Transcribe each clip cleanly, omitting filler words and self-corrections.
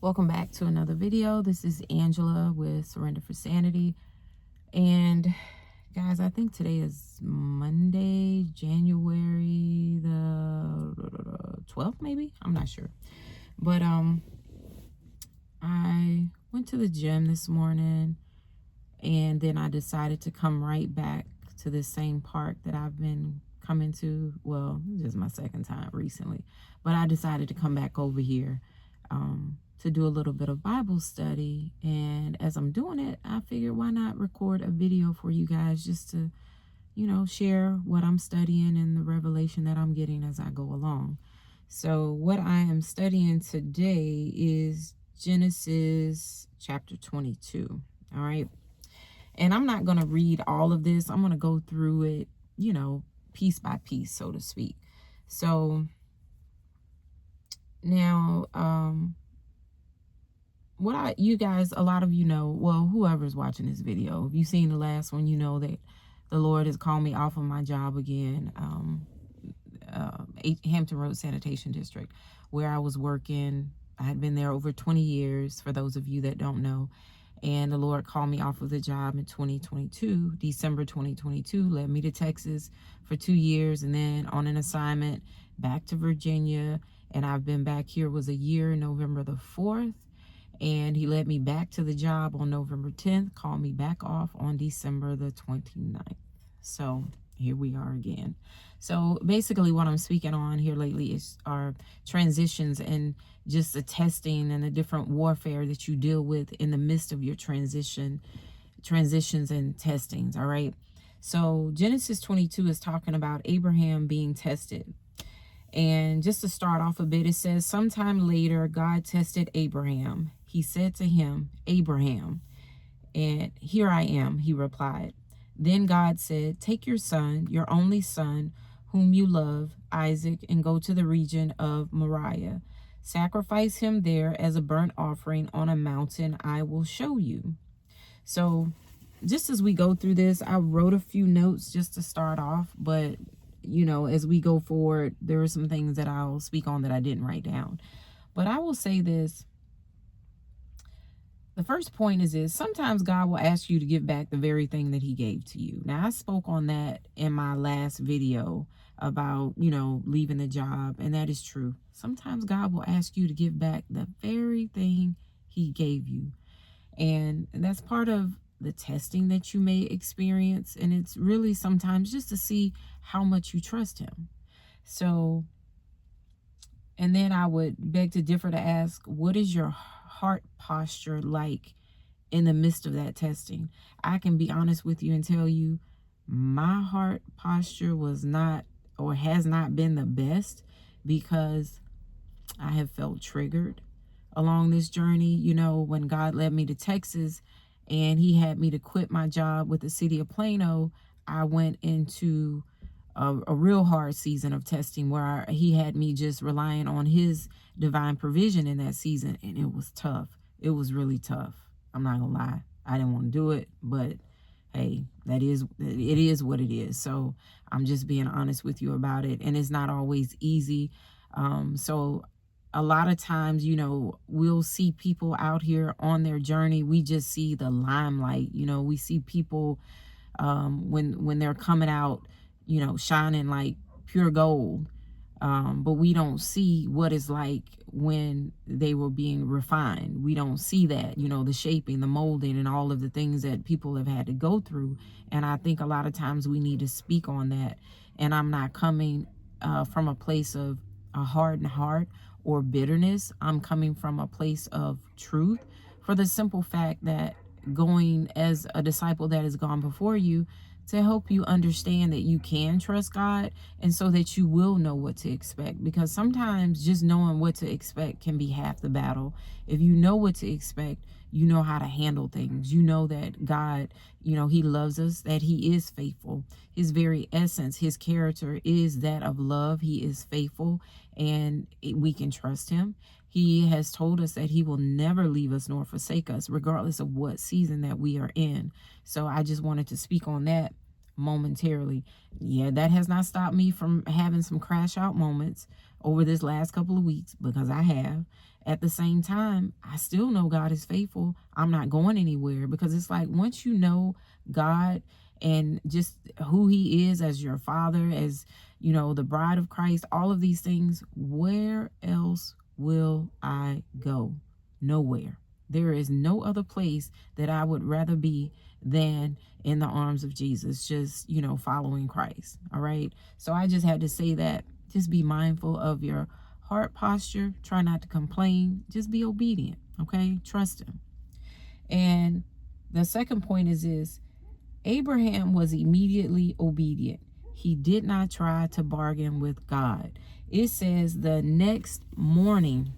Welcome back to another video. This is Angela with Surrender for Sanity. And guys, I think today is Monday, January the 12th, maybe? I'm not sure. But I went to the gym this morning and then I decided to come right back to this same park that I've been coming to. Well, this is my second time recently, but I decided to come back over here to do a little bit of Bible study. And as I'm doing it, I figured why not record a video for you guys just to, share what I'm studying and the revelation that I'm getting as I go along. So what I am studying today is Genesis chapter 22. All right. And I'm not going to read all of this. I'm going to go through it, piece by piece, so to speak. So now, you guys, a lot of you know, well, whoever's watching this video, if you've seen the last one, you know that the Lord has called me off of my job again, Hampton Road Sanitation District, where I was working. I had been there over 20 years, for those of you that don't know. And the Lord called me off of the job in 2022, December 2022, led me to Texas for 2 years, and then on an assignment back to Virginia. And I've been back here, was a year, November the 4th. And he led me back to the job on November 10th, called me back off on December the 29th. So here we are again. So basically what I'm speaking on here lately is our transitions and just the testing and the different warfare that you deal with in the midst of your transitions and testings. All right. So Genesis 22 is talking about Abraham being tested. And just to start off a bit, it says, sometime later, God tested Abraham. He said to him, Abraham, and here I am, he replied. Then God said, take your son, your only son, whom you love, Isaac, and go to the region of Moriah. Sacrifice him there as a burnt offering on a mountain I will show you. So just as we go through this, I wrote a few notes just to start off, but as we go forward, there are some things that I'll speak on that I didn't write down. But I will say this. The first point is this: sometimes God will ask you to give back the very thing that he gave to you. Now, I spoke on that in my last video about, leaving the job, and that is true. Sometimes God will ask you to give back the very thing he gave you. And that's part of the testing that you may experience. And it's really sometimes just to see how much you trust him. So, and then I would beg to differ to ask, what is your heart posture like in the midst of that testing? I can be honest with you and tell you my heart posture was not, or has not been, the best, because I have felt triggered along this journey. When God led me to Texas and he had me to quit my job with the city of Plano, I went into a real hard season of testing where he had me just relying on his divine provision in that season. And it was tough. It was really tough. I'm not gonna lie. I didn't want to do it, but hey, it is what it is. So I'm just being honest with you about it. And it's not always easy. So a lot of times, we'll see people out here on their journey. We just see the limelight. We see people when they're coming out, shining like pure gold. But we don't see what it's like when they were being refined. We don't see that, the shaping, the molding, and all of the things that people have had to go through. And I think a lot of times we need to speak on that. And I'm not coming from a place of a hardened heart or bitterness. I'm coming from a place of truth, for the simple fact that going as a disciple that has gone before you, to help you understand that you can trust God, and so that you will know what to expect. Because sometimes just knowing what to expect can be half the battle. If you know what to expect, you know how to handle things. You know that God, he loves us, that he is faithful. His very essence, his character is that of love. He is faithful, and we can trust him. He has told us that he will never leave us nor forsake us, regardless of what season that we are in. So I just wanted to speak on that momentarily. Yeah, that has not stopped me from having some crash out moments over this last couple of weeks, because I have. at the same time, I still know God is faithful. I'm not going anywhere, because it's like, once you know God and just who he is as your father, as, you know, the bride of Christ, all of these things, where else will I go? Nowhere. There is no other place that I would rather be than in the arms of Jesus, just, you know, following Christ. All right. So I just had to say that. Just be mindful of your heart posture. Try not to complain. Just be obedient. Okay. Trust him. And the second point is this: Abraham was immediately obedient. He did not try to bargain with God. It says the next morning,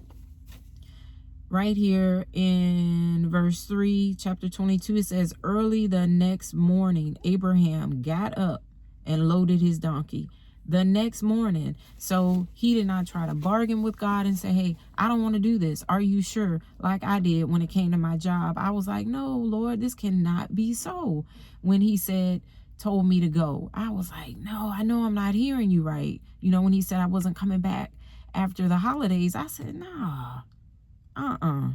right here in verse 3, chapter 22, it says, early the next morning, Abraham got up and loaded his donkey. The next morning. So he did not try to bargain with God and say, hey, I don't want to do this. Are you sure? Like I did when it came to my job. I was like, no, Lord, this cannot be so. When he told me to go, I was like, no, I know I'm not hearing you right. You know, when he said I wasn't coming back after the holidays, I said, nah. I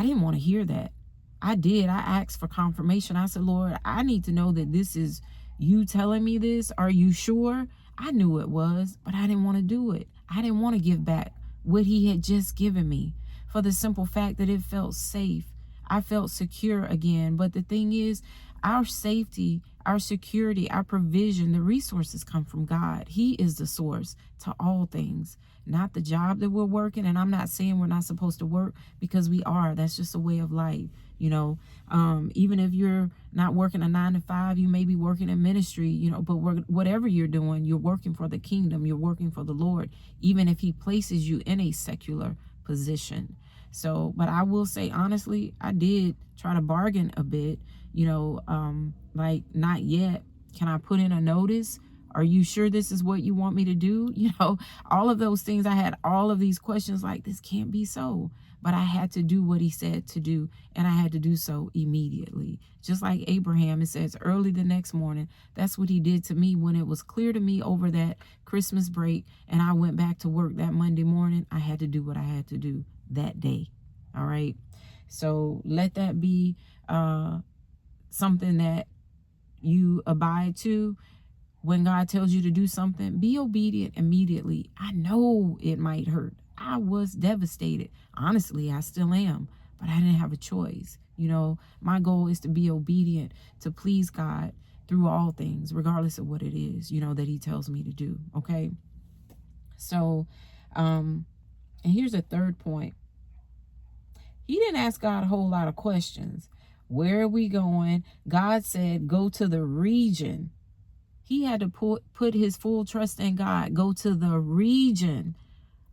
didn't want to hear that. I asked for confirmation. I said, Lord, I need to know that this is you telling me this. Are you sure? I knew it was, but I didn't want to do it. I didn't want to give back what he had just given me, for the simple fact that it felt safe. I felt secure again. But the thing is, our safety, our security, our provision, the resources come from God. He is the source to all things, not the job that we're working. And I'm not saying we're not supposed to work, because we are. That's just a way of life. You know, even if you're not working a 9 to 5, you may be working in ministry, you know, but whatever you're doing, you're working for the kingdom. You're working for the Lord, even if he places you in a secular position. So, but I will say, honestly, I did try to bargain a bit, you know, like, not yet. Can I put in a notice? Are you sure this is what you want me to do? You know, all of those things. I had all of these questions like, this can't be so. But I had to do what he said to do, and I had to do so immediately. Just like Abraham, it says early the next morning. That's what he did to me when it was clear to me over that Christmas break, and I went back to work that Monday morning. I had to do what I had to do that day. All right. So let that be something that you abide to. When God tells you to do something, be obedient immediately. I know it might hurt. I was devastated. Honestly, I still am, but I didn't have a choice. You know, my goal is to be obedient, to please God through all things, regardless of what it is, you know, that he tells me to do. Okay. So, and here's a third point. He didn't ask God a whole lot of questions. Where are we going? God said, go to the region. He had to put his full trust in God. Go to the region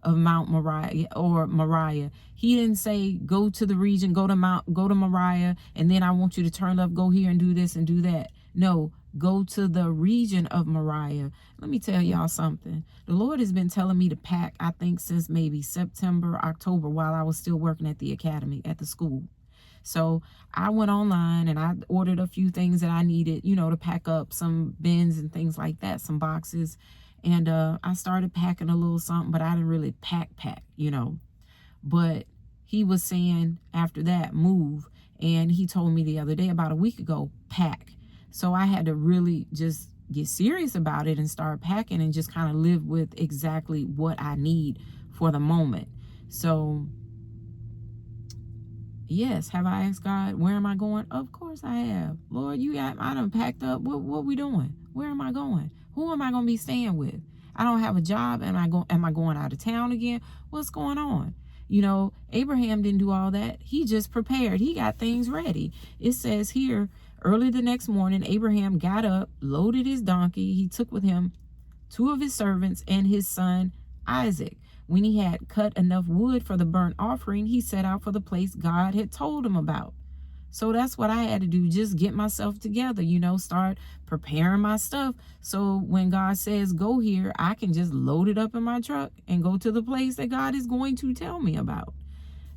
of Mount Moriah, or Moriah. He didn't say go to the region, go to Moriah, and then I want you to turn left, go here and do this and do that. No, go to the region of Moriah. Let me tell y'all something. The Lord has been telling me to pack, I think, since maybe September, October, while I was still working at the academy, at the school. So I went online and I ordered a few things that I needed, you know, to pack up, some bins and things like that, some boxes. And I started packing a little something, but I didn't really pack, you know. But he was saying after that, move. And he told me the other day, about a week ago, pack. So I had to really just get serious about it and start packing and just kind of live with exactly what I need for the moment. So yes, have I asked God, where am I going? Of course I have. Lord, I done packed up. What we doing? Where am I going? Who am I going to be staying with? I don't have a job. Am I going out of town again? What's going on? You know, Abraham didn't do all that. He just prepared. He got things ready. It says here, early the next morning, Abraham got up, loaded his donkey. He took with him 2 of his servants and his son Isaac. When he had cut enough wood for the burnt offering, he set out for the place God had told him about. So that's what I had to do, just get myself together, you know, start preparing my stuff. So when God says go here, I can just load it up in my truck and go to the place that God is going to tell me about.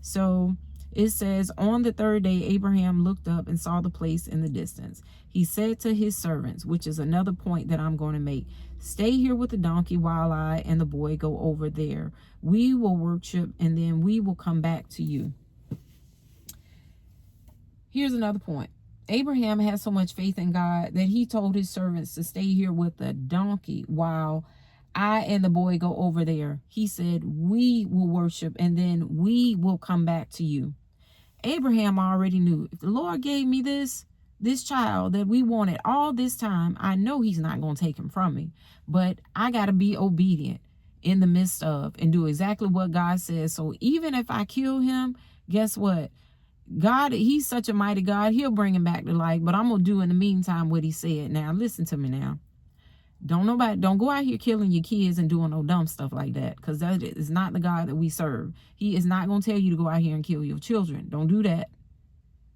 So It says, on the third day, Abraham looked up and saw the place in the distance. He said to his servants, which is another point that I'm going to make, stay here with the donkey while I and the boy go over there. We will worship and then we will come back to you. Here's another point. Abraham had so much faith in God that he told his servants to stay here with the donkey while I and the boy go over there. He said, we will worship and then we will come back to you. Abraham already knew, if the Lord gave me this child that we wanted all this time, I know he's not going to take him from me. But I got to be obedient in the midst of and do exactly what God says. So even if I kill him, guess what? God, he's such a mighty God. He'll bring him back to life. But I'm going to do in the meantime what he said. Now, listen to me now. Don't go out here killing your kids and doing no dumb stuff like that, because that is not the God that we serve. He is not going to tell you to go out here and kill your children. Don't do that,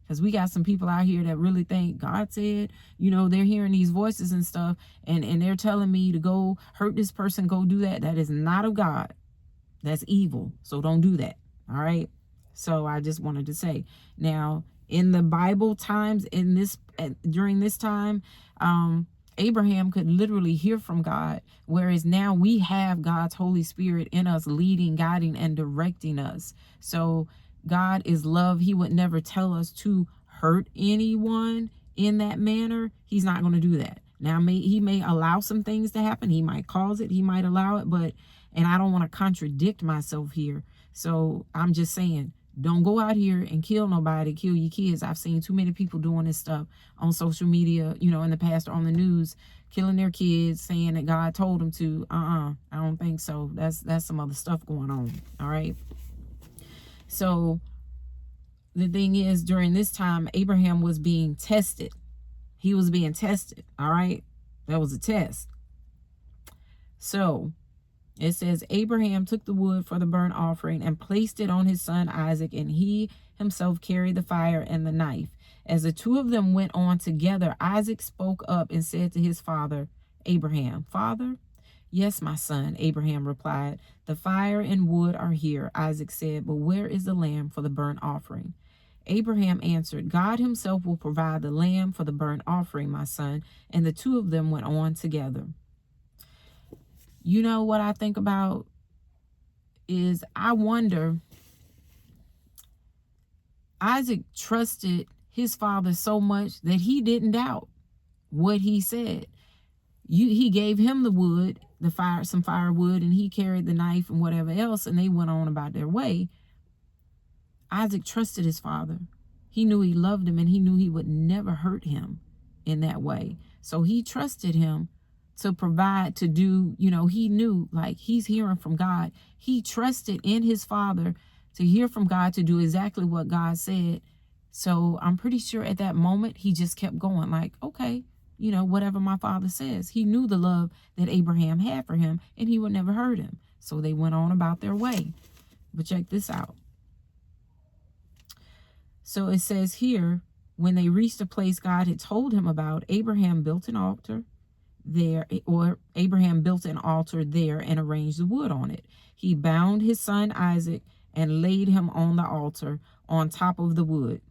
because we got some people out here that really think God said, they're hearing these voices and stuff, and they're telling me to go hurt this person, go do that. That is not of God. That's evil. So don't do that. All right. So I just wanted to say, now in the Bible times, during this time, Abraham could literally hear from God, whereas now we have God's Holy Spirit in us, leading, guiding, and directing us. So God is love. He would never tell us to hurt anyone in that manner. He's not going to do that. Now, he may allow some things to happen. He might cause it. He might allow it. And I don't want to contradict myself here. So I'm just saying, don't go out here and kill nobody, kill your kids. I've seen too many people doing this stuff on social media, in the past or on the news, killing their kids, saying that God told them to. I don't think so. That's some other stuff going on. All right. So the thing is, during this time, Abraham was being tested. He was being tested. All right. That was a test. So it says, Abraham took the wood for the burnt offering and placed it on his son Isaac, and he himself carried the fire and the knife. As the two of them went on together, Isaac spoke up and said to his father, Abraham, Father? Yes, my son, Abraham replied. The fire and wood are here, Isaac said, but where is the lamb for the burnt offering? Abraham answered, God himself will provide the lamb for the burnt offering, my son. And the two of them went on together. You know what I think about is, I wonder, Isaac trusted his father so much that he didn't doubt what he said. He gave him the wood, some firewood, and he carried the knife and whatever else, and they went on about their way. Isaac trusted his father. He knew he loved him, and he knew he would never hurt him in that way. So he trusted him to provide, to do, he knew, like, he's hearing from God. He trusted in his father to hear from God, to do exactly what God said. So I'm pretty sure at that moment, he just kept going, like, okay, whatever my father says. He knew the love that Abraham had for him, and he would never hurt him. So they went on about their way. But check this out. So it says here, when they reached the place God had told him about, Abraham built an altar there and arranged the wood on it. He bound his son Isaac and laid him on the altar on top of the wood.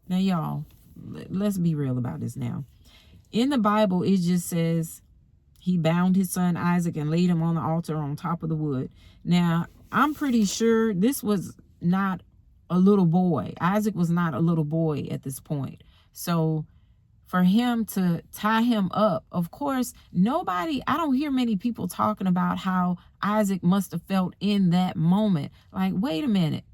Now, y'all, let's be real about this now. In the Bible, it just says he bound his son Isaac and laid him on the altar on top of the wood. Now, I'm pretty sure this was not a little boy. Isaac was not a little boy at this point. So for him to tie him up, of course, I don't hear many people talking about how Isaac must have felt in that moment. Like, wait a minute,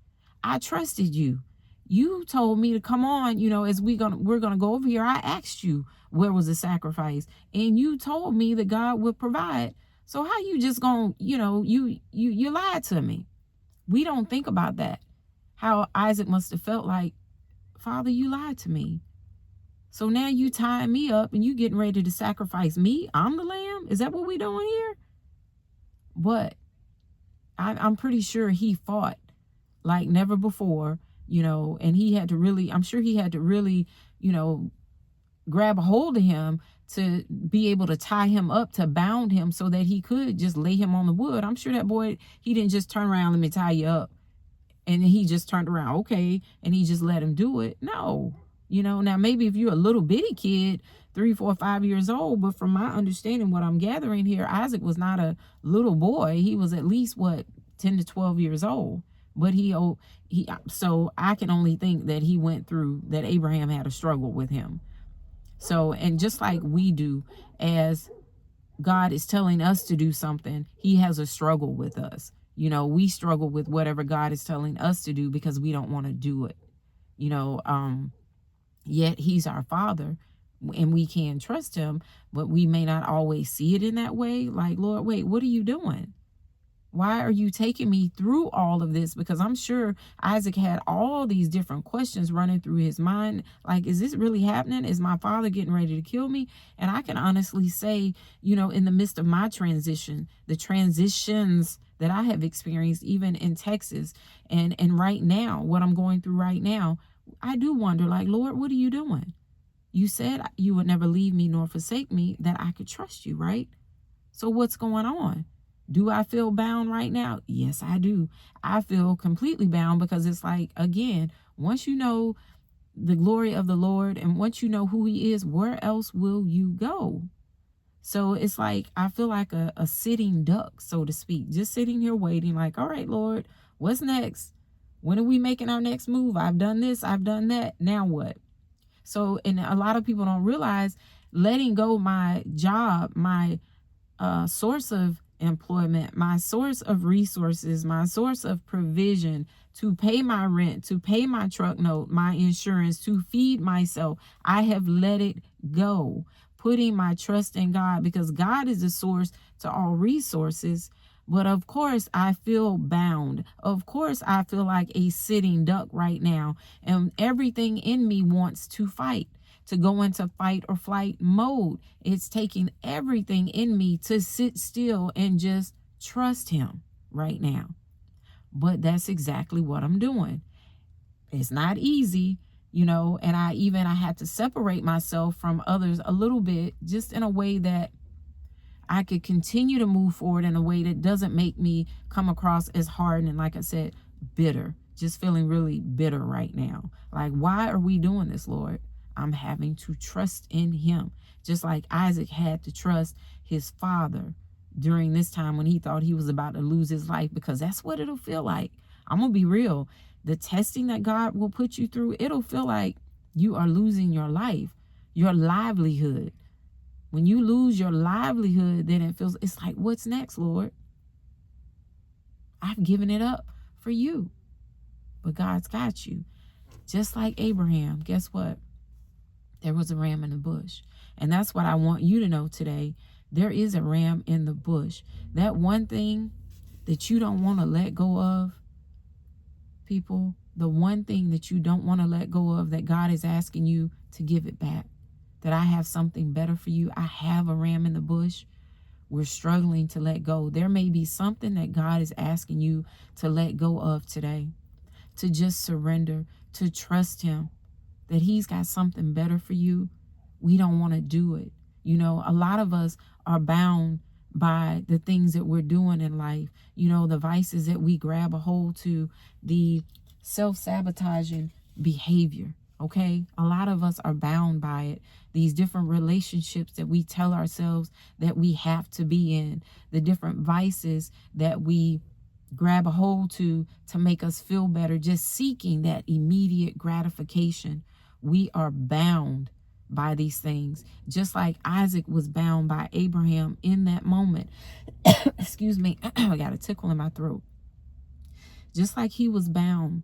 I trusted you. You told me to come on, as we're gonna go over here. I asked you where was the sacrifice, and you told me that God would provide. So how you just gonna, you lied to me? We don't think about that. How Isaac must have felt like, Father, you lied to me. So now you tying me up and you getting ready to sacrifice me? I'm the lamb? Is that what we doing here? But I'm pretty sure he fought like never before, and he had to really, I'm sure he had to really, grab a hold of him to be able to tie him up, to bound him so that he could just lay him on the wood. I'm sure that boy, he didn't just turn around, let me tie you up, and he just turned around, okay, and he just let him do it. No. Now maybe if you're a little bitty kid, 3, 4, 5 years old, but from my understanding, what I'm gathering here, Isaac was not a little boy. He was at least 10 to 12 years old. But so I can only think that he went through, that Abraham had a struggle with him. So, and just like we do, as God is telling us to do something, he has a struggle with us. We struggle with whatever God is telling us to do because we don't want to do it. Yet he's our Father and we can trust him, but we may not always see it in that way. Like, Lord, wait, what are you doing? Why are you taking me through all of this? Because I'm sure Isaac had all these different questions running through his mind. Like, is this really happening? Is my father getting ready to kill me? And I can honestly say, in the midst of my transition, the transitions that I have experienced, even in Texas and right now, what I'm going through right now, I do wonder, like, Lord, what are you doing? You said you would never leave me nor forsake me, that I could trust you, right? So what's going on? Do I feel bound right now? Yes, I do. I feel completely bound because it's like, again, once you know the glory of the Lord and once you know who he is, where else will you go? So it's like, I feel like a sitting duck, so to speak, just sitting here waiting like, all right, Lord, what's next? When are we making our next move? I've done this, I've done that. Now what? So, and a lot of people don't realize letting go my job, my source of employment, my source of resources, my source of provision to pay my rent, to pay my truck note, my insurance, to feed myself. I have let it go, putting my trust in God, because God is the source to all resources. But of course, I feel bound. Of course, I feel like a sitting duck right now. And everything in me wants to fight, to go into fight or flight mode. It's taking everything in me to sit still and just trust him right now. But that's exactly what I'm doing. It's not easy, and I had to separate myself from others a little bit, just in a way that I could continue to move forward in a way that doesn't make me come across as hard and, like I said, bitter. Just feeling really bitter right now. Like, why are we doing this, Lord? I'm having to trust in him. Just like Isaac had to trust his father during this time when he thought he was about to lose his life, because that's what it'll feel like. I'm going to be real. The testing that God will put you through, it'll feel like you are losing your life, your livelihood. When you lose your livelihood, then it's like, what's next, Lord? I've given it up for you, but God's got you. Just like Abraham, guess what? There was a ram in the bush. And that's what I want you to know today. There is a ram in the bush. That one thing that you don't want to let go of, people, the one thing that you don't want to let go of, that God is asking you to give it back. That I have something better for you. I have a ram in the bush. We're struggling to let go. There may be something that God is asking you to let go of today. To just surrender, to trust him, that he's got something better for you. We don't want to do it. A lot of us are bound by the things that we're doing in life. The vices that we grab a hold to, the self-sabotaging behavior. Okay, a lot of us are bound by it. These different relationships that we tell ourselves that we have to be in, the different vices that we grab a hold to make us feel better, just seeking that immediate gratification. We are bound by these things, just like Isaac was bound by Abraham in that moment. Excuse me, I got a tickle in my throat. Just like he was bound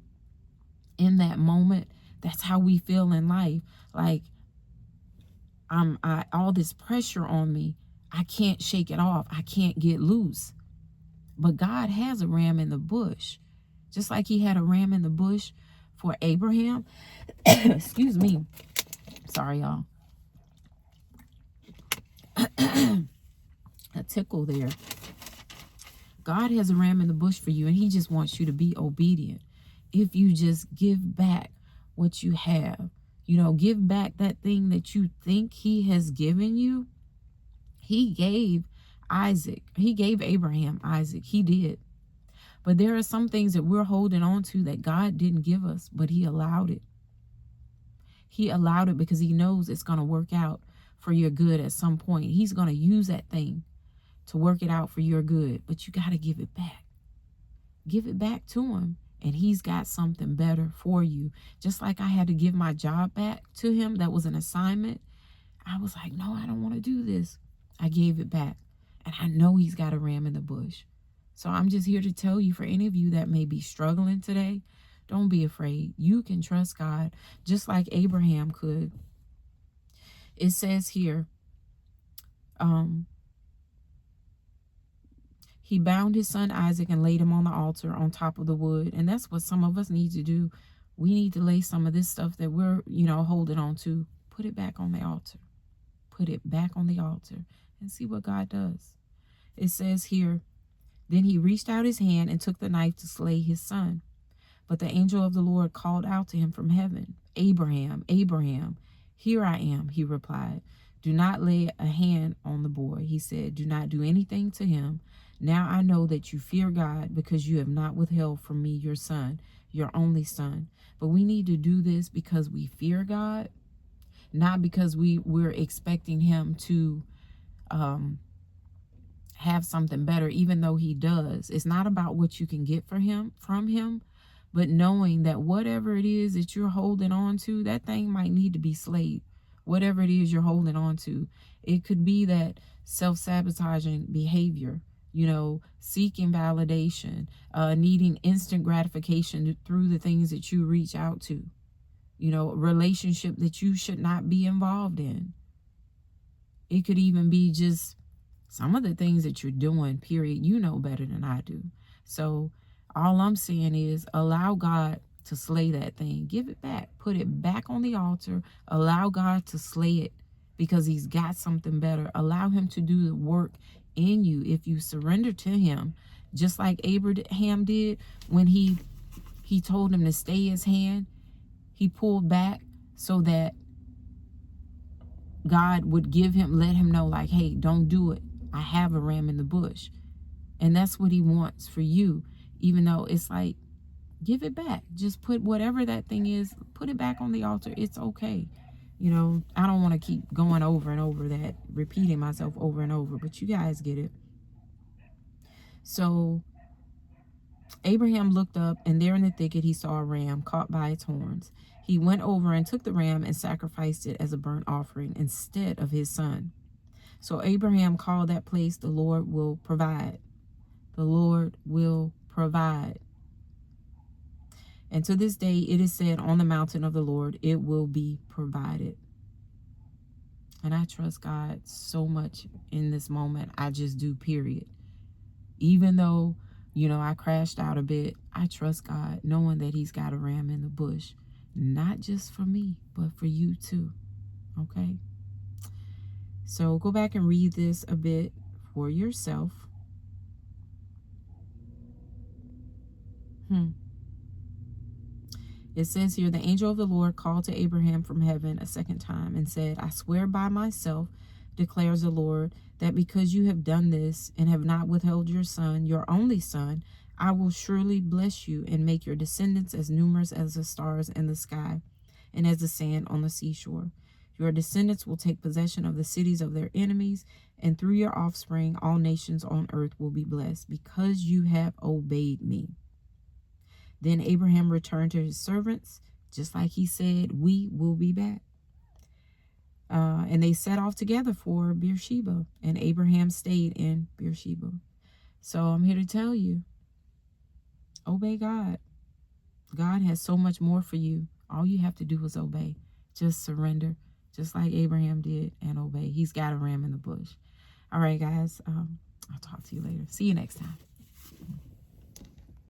in that moment, that's how we feel in life. Like, all this pressure on me, I can't shake it off. I can't get loose. But God has a ram in the bush. Just like he had a ram in the bush for Abraham. Excuse me. Sorry, y'all. A tickle there. God has a ram in the bush for you, and he just wants you to be obedient. If you just give back what you have, give back that thing that you think he has given you. He gave Abraham Isaac. He did. But there are some things that we're holding on to that God didn't give us, but he allowed it. He allowed it because he knows it's going to work out for your good at some point. He's going to use that thing to work it out for your good, but you got to give it back. Give it back to him, and he's got something better for you. Just like I had to give my job back to him. That was an assignment. I was like, no, I don't want to do this. I gave it back, and I know he's got a ram in the bush. So I'm just here to tell you, for any of you that may be struggling today, don't be afraid. You can trust God just like Abraham could. It says here, he bound his son Isaac and laid him on the altar on top of the wood. And that's what some of us need to do. We need to lay some of this stuff that we're, holding on to, put it back on the altar. Put it back on the altar and see what God does. It says here, then he reached out his hand and took the knife to slay his son. But the angel of the Lord called out to him from heaven, Abraham, Abraham, here I am, he replied. Do not lay a hand on the boy, he said. Do not do anything to him. Now I know that you fear God because you have not withheld from me your son, your only son. But we need to do this because we fear God, not because we're expecting him to have something better, even though he does. It's not about what you can get from him, but knowing that whatever it is that you're holding on to, that thing might need to be slayed. Whatever it is you're holding on to, it could be that self-sabotaging behavior, seeking validation, needing instant gratification through the things that you reach out to, a relationship that you should not be involved in. It could even be just some of the things that you're doing, period. You know better than I do. So all I'm saying is allow God to slay that thing. Give it back. Put it back on the altar. Allow God to slay it because he's got something better. Allow him to do the work in you if you surrender to him, just like Abraham did when he told him to stay his hand. He pulled back so that God would let him know, like, hey, don't do it. I have a ram in the bush. And that's what he wants for you, even though it's like, give it back. Just put whatever that thing is, put it back on the altar. It's okay. I don't want to keep going over and over that, repeating myself over and over, but you guys get it. So Abraham looked up, and there in the thicket he saw a ram caught by its horns. He went over and took the ram and sacrificed it as a burnt offering instead of his son. So Abraham called that place, the Lord will provide. The Lord will provide. And to this day, it is said, on the mountain of the Lord, it will be provided. And I trust God so much in this moment. I just do, period. Even though, I crashed out a bit, I trust God, knowing that he's got a ram in the bush. Not just for me, but for you too. Okay? So go back and read this a bit for yourself. It says here, the angel of the Lord called to Abraham from heaven a second time and said, I swear by myself, declares the Lord, that because you have done this and have not withheld your son, your only son, I will surely bless you and make your descendants as numerous as the stars in the sky and as the sand on the seashore. Your descendants will take possession of the cities of their enemies, and through your offspring, all nations on earth will be blessed because you have obeyed me. Then Abraham returned to his servants, just like he said, we will be back. And they set off together for Beersheba, and Abraham stayed in Beersheba. So I'm here to tell you, obey God. God has so much more for you. All you have to do is obey. Just surrender, just like Abraham did, and obey. He's got a ram in the bush. All right, guys. I'll talk to you later. See you next time.